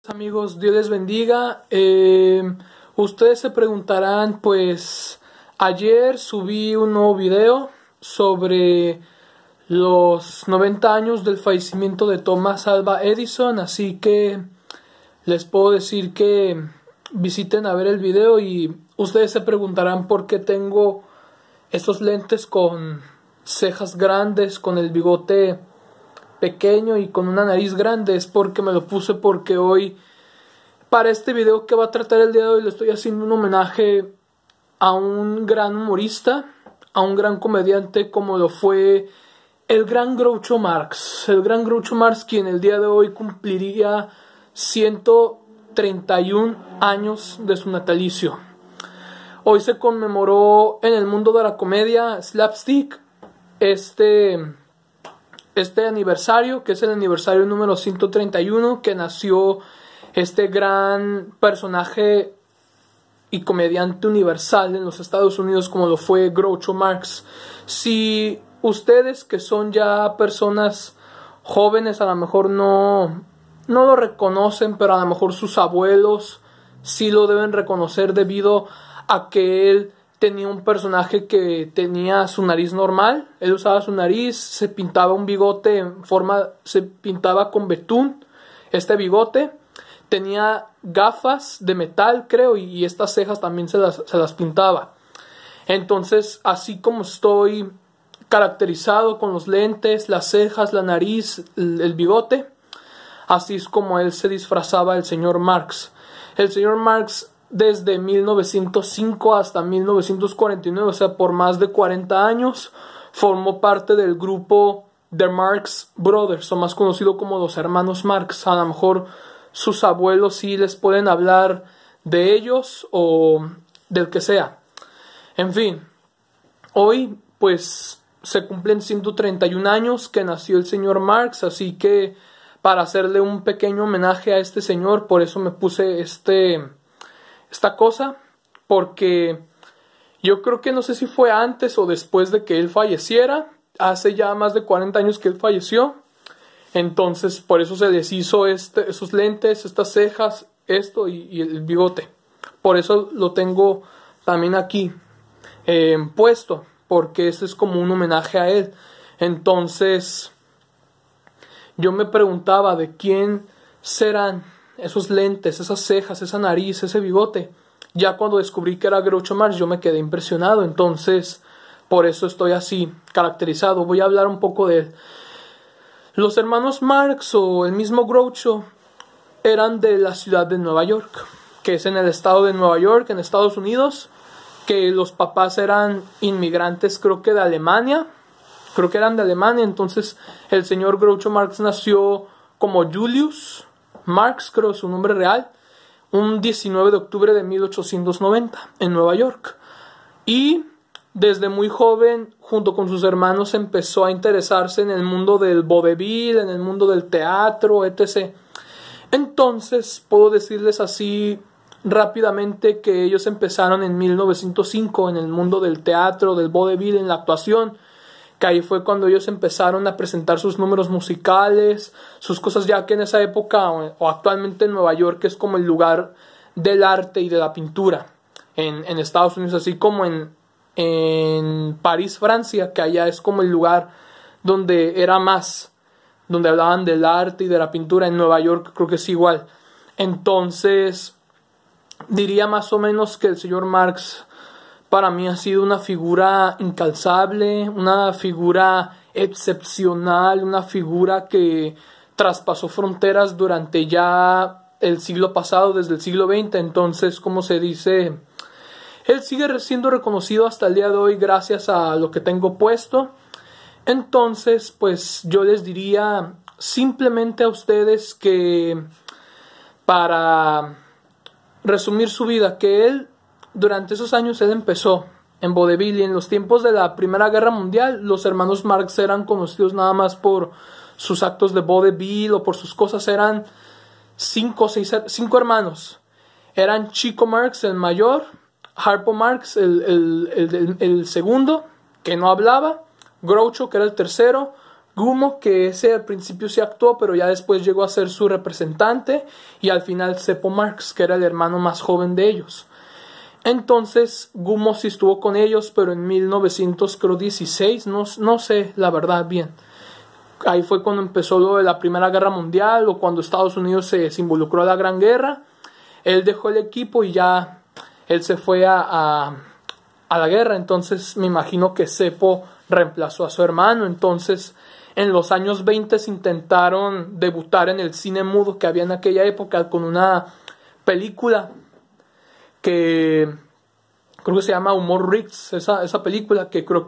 Amigos, Dios les bendiga. Ustedes se preguntarán, pues ayer subí un nuevo video sobre los 90 años del fallecimiento de Thomas Alva Edison, así que les puedo decir que visiten a ver el video y ustedes se preguntarán por qué tengo estos lentes con cejas grandes, con el bigote pequeño y con una nariz grande. Es porque me lo puse porque hoy, para este video que va a tratar el día de hoy, le estoy haciendo un homenaje a un gran humorista, a un gran comediante como lo fue el gran Groucho Marx. El gran Groucho Marx, quien el día de hoy cumpliría 131 años de su natalicio. Hoy se conmemoró en el mundo de la comedia slapstick este aniversario, que es el aniversario número 131, que nació este gran personaje y comediante universal en los Estados Unidos como lo fue Groucho Marx. Si ustedes, que son ya personas jóvenes, a lo mejor no lo reconocen, pero a lo mejor sus abuelos sí lo deben reconocer debido a que él tenía un personaje que tenía su nariz normal. Él usaba su nariz, se pintaba un bigote se pintaba con betún este bigote, tenía gafas de metal, creo, y estas cejas también se las pintaba. Entonces, así como estoy caracterizado con los lentes, las cejas, la nariz, el bigote, así es como él se disfrazaba, el señor Marx. El señor Marx, desde 1905 hasta 1949, o sea, por más de 40 años, formó parte del grupo The Marx Brothers, o más conocido como los hermanos Marx. A lo mejor sus abuelos sí les pueden hablar de ellos o del que sea. En fin, hoy pues se cumplen 131 años que nació el señor Marx, así que para hacerle un pequeño homenaje a este señor, por eso me puse esta cosa, porque yo creo que no sé si fue antes o después de que él falleciera. Hace ya más de 40 años que él falleció, entonces por eso se les hizo esos lentes, estas cejas, esto y el bigote. Por eso lo tengo también aquí puesto, porque este es como un homenaje a él. Entonces yo me preguntaba de quién serán esos lentes, esas cejas, esa nariz, ese bigote. Ya cuando descubrí que era Groucho Marx, yo me quedé impresionado. Entonces, por eso estoy así caracterizado. Voy a hablar un poco de él. Los hermanos Marx o el mismo Groucho eran de la ciudad de Nueva York, que es en el estado de Nueva York, en Estados Unidos, que los papás eran inmigrantes, creo que eran de Alemania. Entonces, el señor Groucho Marx nació como Julius Marx, creo su nombre real, un 19 de octubre de 1890 en Nueva York. Y desde muy joven, junto con sus hermanos, empezó a interesarse en el mundo del vodevil, en el mundo del teatro, etc. Entonces, puedo decirles así rápidamente que ellos empezaron en 1905 en el mundo del teatro, del vodevil, en la actuación, que ahí fue cuando ellos empezaron a presentar sus números musicales, sus cosas, ya que en esa época o actualmente en Nueva York es como el lugar del arte y de la pintura en Estados Unidos, así como en París, Francia, que allá es como el lugar donde era más, donde hablaban del arte y de la pintura. En Nueva York creo que es igual. Entonces diría más o menos que el señor Marx para mí ha sido una figura incalzable, una figura excepcional, una figura que traspasó fronteras durante ya el siglo pasado, desde el siglo XX. Entonces, como se dice, él sigue siendo reconocido hasta el día de hoy gracias a lo que tengo puesto. Entonces, pues yo les diría simplemente a ustedes que, para resumir su vida, que él, durante esos años, él empezó en vodevil, y en los tiempos de la Primera Guerra Mundial los hermanos Marx eran conocidos nada más por sus actos de vodevil o por sus cosas. Eran cinco hermanos. Eran Chico Marx, el mayor, Harpo Marx, el segundo, que no hablaba, Groucho, que era el tercero, Gummo, que ese al principio sí actuó, pero ya después llegó a ser su representante, y al final Seppo Marx, que era el hermano más joven de ellos. Entonces Gummo sí estuvo con ellos, pero en 1916, no sé la verdad bien. Ahí fue cuando empezó lo de la Primera Guerra Mundial, o cuando Estados Unidos se involucró a la Gran Guerra. Él dejó el equipo y ya él se fue a la guerra. Entonces me imagino que Seppo reemplazó a su hermano. Entonces en los años 20 intentaron debutar en el cine mudo que había en aquella época con una película que creo que se llama Humor Riggs, esa película que creo